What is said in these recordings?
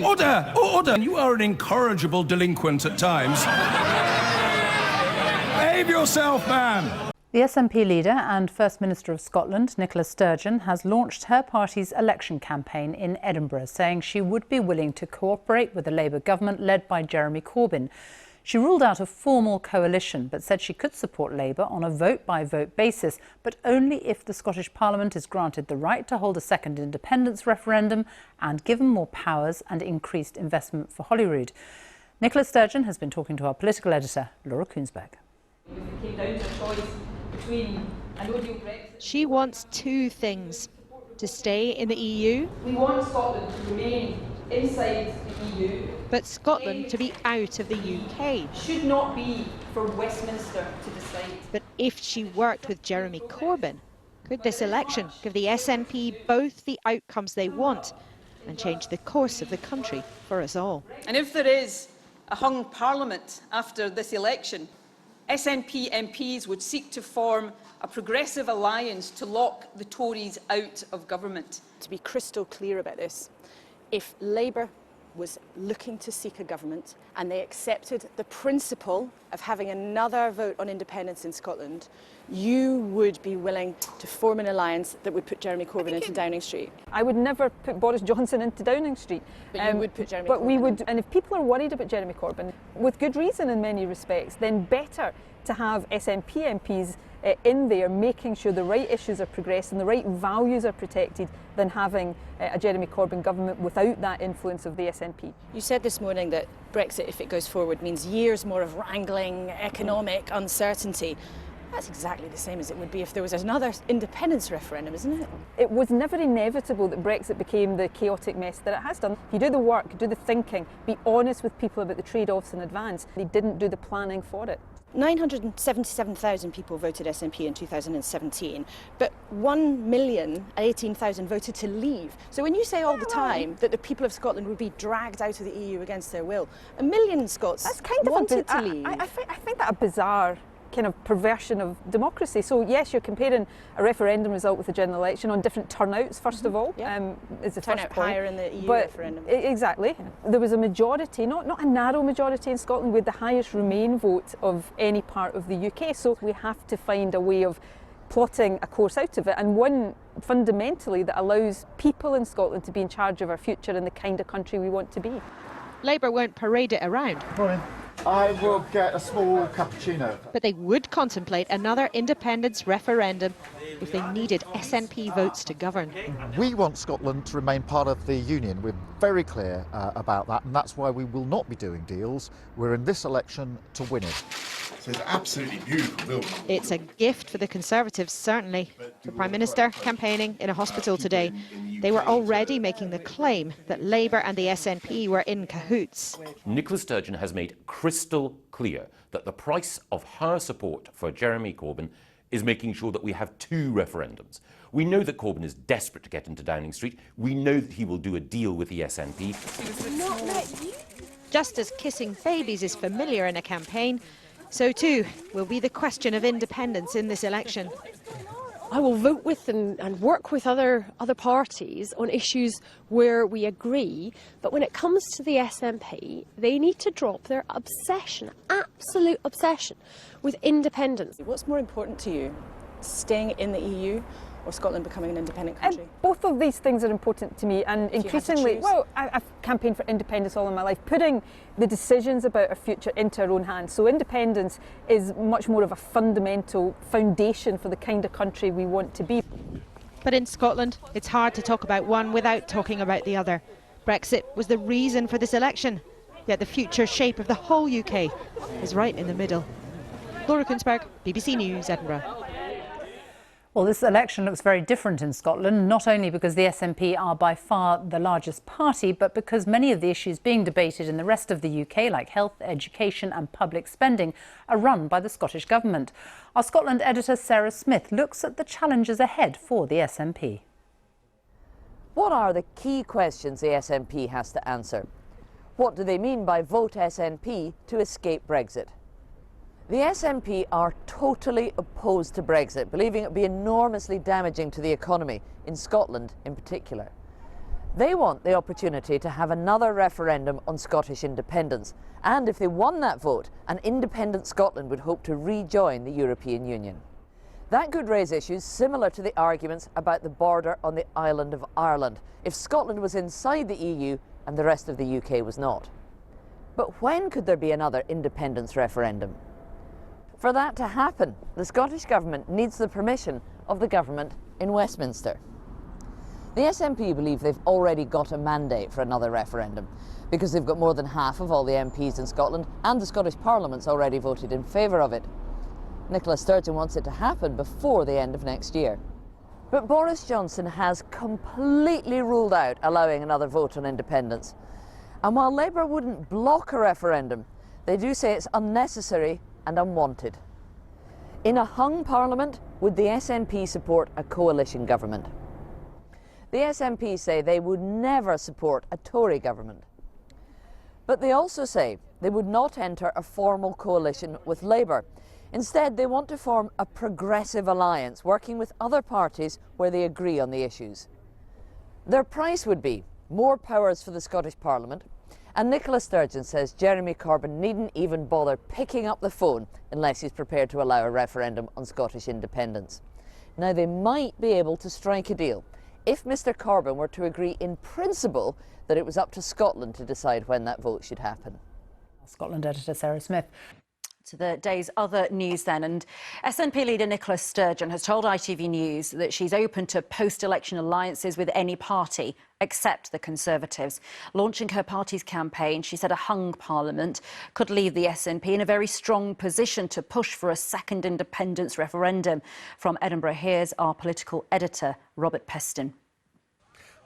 Order! Order! You are an incorrigible delinquent at times. Behave yourself, man! The SNP leader and First Minister of Scotland, Nicola Sturgeon, has launched her party's election campaign in Edinburgh, saying she would be willing to cooperate with the Labour government led by Jeremy Corbyn. She ruled out a formal coalition, but said she could support Labour on a vote-by-vote basis, but only if the Scottish Parliament is granted the right to hold a second independence referendum and given more powers and increased investment for Holyrood. Nicola Sturgeon has been talking to our political editor, Laura Kuensberg. She wants two things: to stay in the EU. We want Scotland to remain inside the EU. But Scotland to be out of the UK. Should not be for Westminster to decide. But if she worked with Jeremy Corbyn, could this election give the SNP both the outcomes they want and change the course of the country for us all? And if there is a hung parliament after this election, SNP MPs would seek to form a progressive alliance to lock the Tories out of government. To be crystal clear about this, if Labour was looking to seek a government and they accepted the principle of having another vote on independence in Scotland, you would be willing to form an alliance that would put Jeremy Corbyn into Downing Street. I would never put Boris Johnson into Downing Street. But you would put Jeremy But Corbyn we would, in. and if people are worried about Jeremy Corbyn, with good reason in many respects, then better to have SNP MPs in there making sure the right issues are progressed and the right values are protected than having a Jeremy Corbyn government without that influence of the SNP. You said this morning that Brexit, if it goes forward, means years more of wrangling, economic uncertainty. That's exactly the same as it would be if there was another independence referendum, isn't it? It was never inevitable that Brexit became the chaotic mess that it has done. If you do the work, do the thinking, be honest with people about the trade-offs in advance, they didn't do the planning for it. 977,000 people voted SNP in 2017, but 1,018,000 voted to leave. So when you say all the time that the people of Scotland would be dragged out of the EU against their will, 1 million Scots wanted to leave. I find that a bizarre kind of perversion of democracy. So yes, you're comparing a referendum result with a general election on different turnouts, first of all, is the Turnout first point. higher in the EU But referendum. Exactly. There was a majority, not a narrow majority in Scotland, with the highest Remain vote of any part of the UK. So we have to find a way of plotting a course out of it, and one fundamentally that allows people in Scotland to be in charge of our future and the kind of country we want to be. Labour won't parade it around. Morning. I will get a small cappuccino. But they would contemplate another independence referendum if they needed SNP votes to govern. We want Scotland to remain part of the Union. We're very clear about that, and that's why we will not be doing deals. We're in this election to win it. So it's absolutely beautiful building. It's a gift for the Conservatives, certainly. The Prime Minister campaigning in a hospital today. They were already making the claim that Labour and the SNP were in cahoots. Nicola Sturgeon has made crystal clear that the price of her support for Jeremy Corbyn is making sure that we have two referendums. We know that Corbyn is desperate to get into Downing Street. We know that he will do a deal with the SNP. Just as kissing babies is familiar in a campaign, so too will be the question of independence in this election. I will vote with and work with other parties on issues where we agree, but when it comes to the SNP, they need to drop their obsession, absolute obsession, with independence. What's more important to you, staying in the EU or Scotland becoming an independent country? Both of these things are important to me, and increasingly, well, I've campaigned for independence all in my life, putting the decisions about our future into our own hands. So independence is much more of a fundamental foundation for the kind of country we want to be. But in Scotland, it's hard to talk about one without talking about the other. Brexit was the reason for this election, yet the future shape of the whole UK is right in the middle. Laura Kuensberg, BBC News, Edinburgh. Well, this election looks very different in Scotland, not only because the SNP are by far the largest party, but because many of the issues being debated in the rest of the UK, like health, education and public spending, are run by the Scottish Government. Our Scotland editor Sarah Smith looks at the challenges ahead for the SNP. What are the key questions the SNP has to answer? What do they mean by vote SNP to escape Brexit? The SNP are totally opposed to Brexit, believing it would be enormously damaging to the economy, in Scotland in particular. They want the opportunity to have another referendum on Scottish independence, and if they won that vote, an independent Scotland would hope to rejoin the European Union. That could raise issues similar to the arguments about the border on the island of Ireland, if Scotland was inside the EU and the rest of the UK was not. But when could there be another independence referendum? For that to happen, the Scottish Government needs the permission of the government in Westminster. The SNP believe they've already got a mandate for another referendum because they've got more than half of all the MPs in Scotland, and the Scottish Parliament's already voted in favour of it. Nicola Sturgeon wants it to happen before the end of next year. But Boris Johnson has completely ruled out allowing another vote on independence. And while Labour wouldn't block a referendum, they do say it's unnecessary and unwanted. In a hung Parliament, would the SNP support a coalition government? The SNP say they would never support a Tory government. But they also say they would not enter a formal coalition with Labour. Instead, they want to form a progressive alliance, working with other parties where they agree on the issues. Their price would be more powers for the Scottish Parliament, and Nicola Sturgeon says Jeremy Corbyn needn't even bother picking up the phone unless he's prepared to allow a referendum on Scottish independence. Now, they might be able to strike a deal if Mr Corbyn were to agree in principle that it was up to Scotland to decide when that vote should happen. Scotland editor Sarah Smith. To the day's other news then, and SNP leader Nicola Sturgeon has told ITV News that she's open to post-election alliances with any party except the Conservatives. Launching her party's campaign, she said a hung Parliament could leave the SNP in a very strong position to push for a second independence referendum. From Edinburgh, here's our political editor, Robert Peston.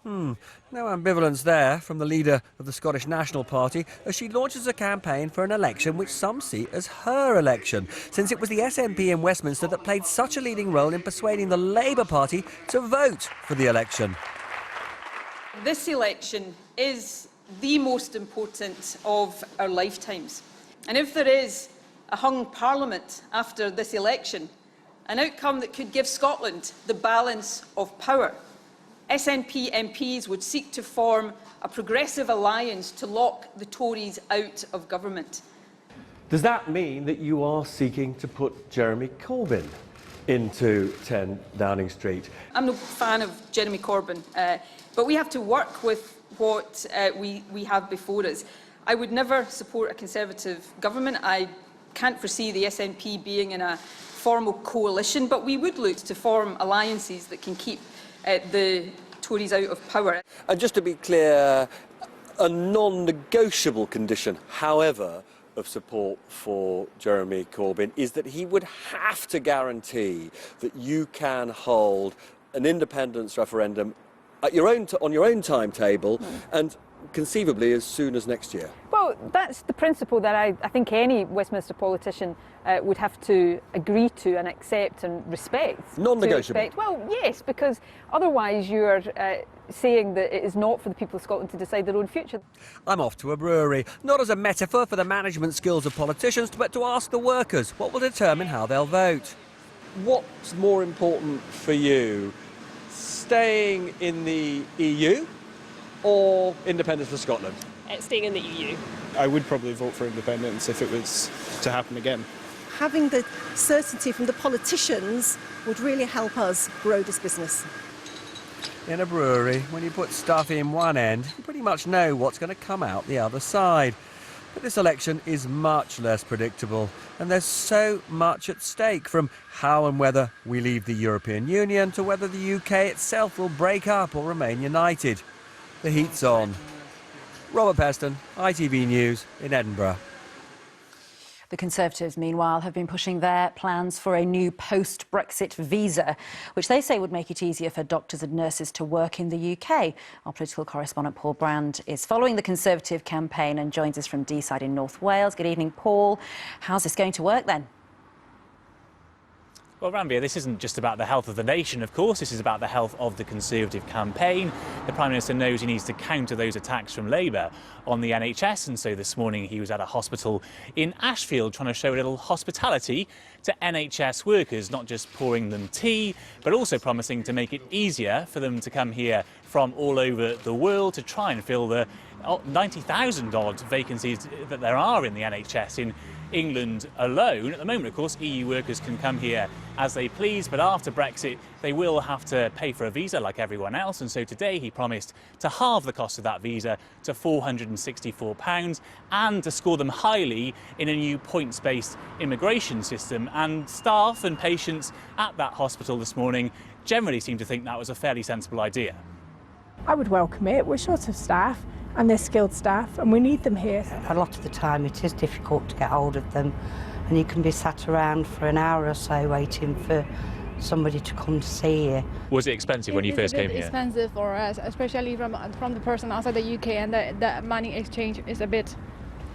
No ambivalence there from the leader of the Scottish National Party as she launches a campaign for an election which some see as her election, since it was the SNP in Westminster that played such a leading role in persuading the Labour Party to vote for the election. This election is the most important of our lifetimes. And if there is a hung Parliament after this election, an outcome that could give Scotland the balance of power, SNP MPs would seek to form a progressive alliance to lock the Tories out of government. Does that mean that you are seeking to put Jeremy Corbyn into 10 Downing Street? I'm no fan of Jeremy Corbyn, but we have to work with what we have before us. I would never support a Conservative government. I can't foresee the SNP being in a formal coalition, but we would look to form alliances that can keep the Tories out of power. And just to be clear, a non-negotiable condition, however, of support for Jeremy Corbyn is that he would have to guarantee that you can hold an independence referendum at on your own timetable and conceivably as soon as next year. Well, that's the principle that I think any Westminster politician would have to agree to and accept and respect. Non-negotiable? Well, yes, because otherwise you're saying that it is not for the people of Scotland to decide their own future. I'm off to a brewery, not as a metaphor for the management skills of politicians, but to ask the workers what will determine how they'll vote. What's more important for you, staying in the EU or independence for Scotland? Staying in the EU. I would probably vote for independence if it was to happen again. Having the certainty from the politicians would really help us grow this business. In a brewery, when you put stuff in one end, you pretty much know what's going to come out the other side. But this election is much less predictable, and there's so much at stake, from how and whether we leave the European Union to whether the UK itself will break up or remain united. The heat's on. Robert Peston, ITV News in Edinburgh. The Conservatives, meanwhile, have been pushing their plans for a new post-Brexit visa, which they say would make it easier for doctors and nurses to work in the UK. Our political correspondent Paul Brand is following the Conservative campaign and joins us from Deeside in North Wales. Good evening, Paul. How's this going to work then? Well, Ranbir, this isn't just about the health of the nation, of course. This is about the health of the Conservative campaign. The Prime Minister knows he needs to counter those attacks from Labour on the NHS, and so this morning he was at a hospital in Ashfield trying to show a little hospitality to NHS workers, not just pouring them tea, but also promising to make it easier for them to come here from all over the world to try and fill the 90,000 odd vacancies that there are in the NHS in England alone. At the moment, of course, EU workers can come here as they please, but after Brexit, they will have to pay for a visa like everyone else. And so today he promised to halve the cost of that visa to £464 and to score them highly in a new points-based immigration system. And staff and patients at that hospital this morning generally seem to think that was a fairly sensible idea. I would welcome it. We're short of staff, and they're skilled staff, and we need them here. A lot of the time it is difficult to get hold of them, and you can be sat around for an hour or so waiting for somebody to come to see you. Was it expensive when you first came here? It's expensive for us, especially from the person outside the UK, and the money exchange is a bit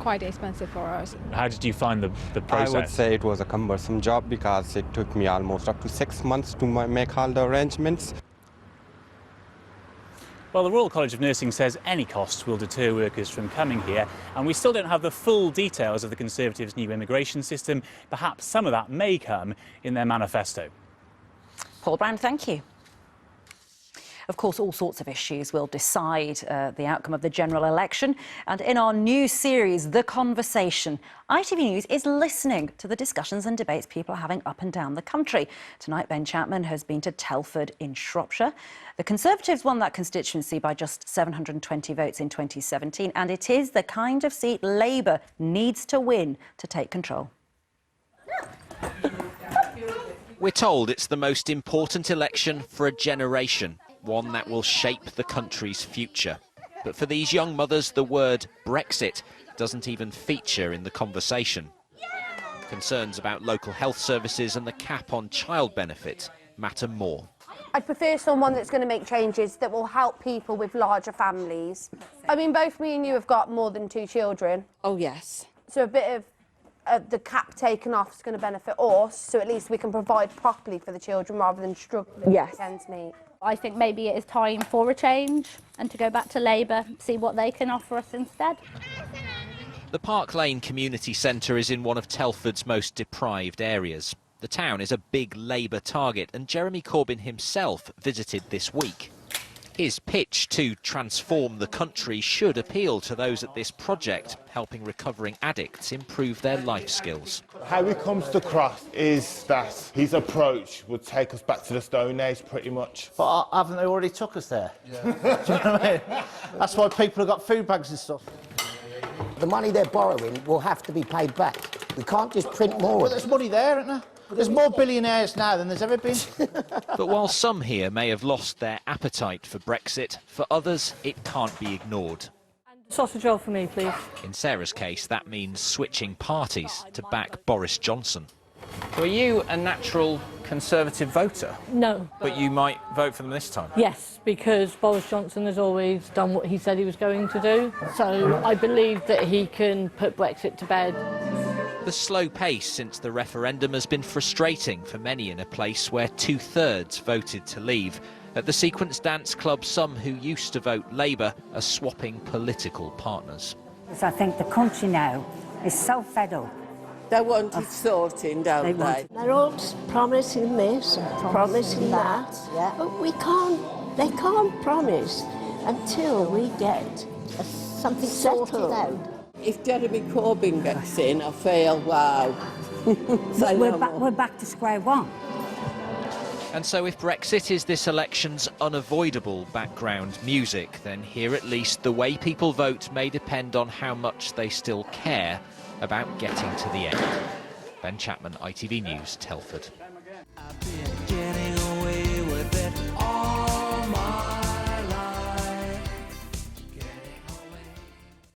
quite expensive for us. How did you find the process? I would say it was a cumbersome job because it took me almost up to 6 months to make all the arrangements. Well, the Royal College of Nursing says any costs will deter workers from coming here, and we still don't have the full details of the Conservatives' new immigration system. Perhaps some of that may come in their manifesto. Paul Brown, thank you. Of course, all sorts of issues will decide the outcome of the general election. And in our new series, The Conversation, ITV News is listening to the discussions and debates people are having up and down the country. Tonight, Ben Chapman has been to Telford in Shropshire. The Conservatives won that constituency by just 720 votes in 2017, and it is the kind of seat Labour needs to win to take control. We're told it's the most important election for a generation, one that will shape the country's future. But for these young mothers, the word Brexit doesn't even feature in the conversation. Concerns about local health services and the cap on child benefit matter more. I'd prefer someone that's going to make changes that will help people with larger families. I mean, both me and you have got more than 2 children. Oh, yes. So a bit of the cap taken off is going to benefit us, so at least we can provide properly for the children rather than struggling against me. I think maybe it is time for a change and to go back to Labour, see what they can offer us instead. The Park Lane Community Centre is in one of Telford's most deprived areas. The town is a big Labour target, and Jeremy Corbyn himself visited this week. His pitch to transform the country should appeal to those at this project, helping recovering addicts improve their life skills. How he comes across is that his approach would take us back to the Stone Age, pretty much. But haven't they already took us there? Yeah. Do you know what I mean? That's why people have got food bags and stuff. The money they're borrowing will have to be paid back. We can't just print more. Well, there's money there, isn't there? There's more billionaires now than there's ever been. But while some here may have lost their appetite for Brexit, for others it can't be ignored. Sausage roll for me, please. In Sarah's case, that means switching parties to back Boris Johnson. Were you a natural Conservative voter? No. But you might vote for them this time? Yes, because Boris Johnson has always done what he said he was going to do. So I believe that he can put Brexit to bed. The slow pace since the referendum has been frustrating for many in a place where 2/3 voted to leave. At the Sequence Dance Club, some who used to vote Labour are swapping political partners. I think the country now is so fed up. They want it sorting, don't they? They're all promising this and promising that. Yeah. But they can't promise until we get something sorted out. If Jeremy Corbyn gets in, I feel, wow. We're back to square one. And so if Brexit is this election's unavoidable background music, then here at least the way people vote may depend on how much they still care about getting to the end. Ben Chapman, ITV News, Telford.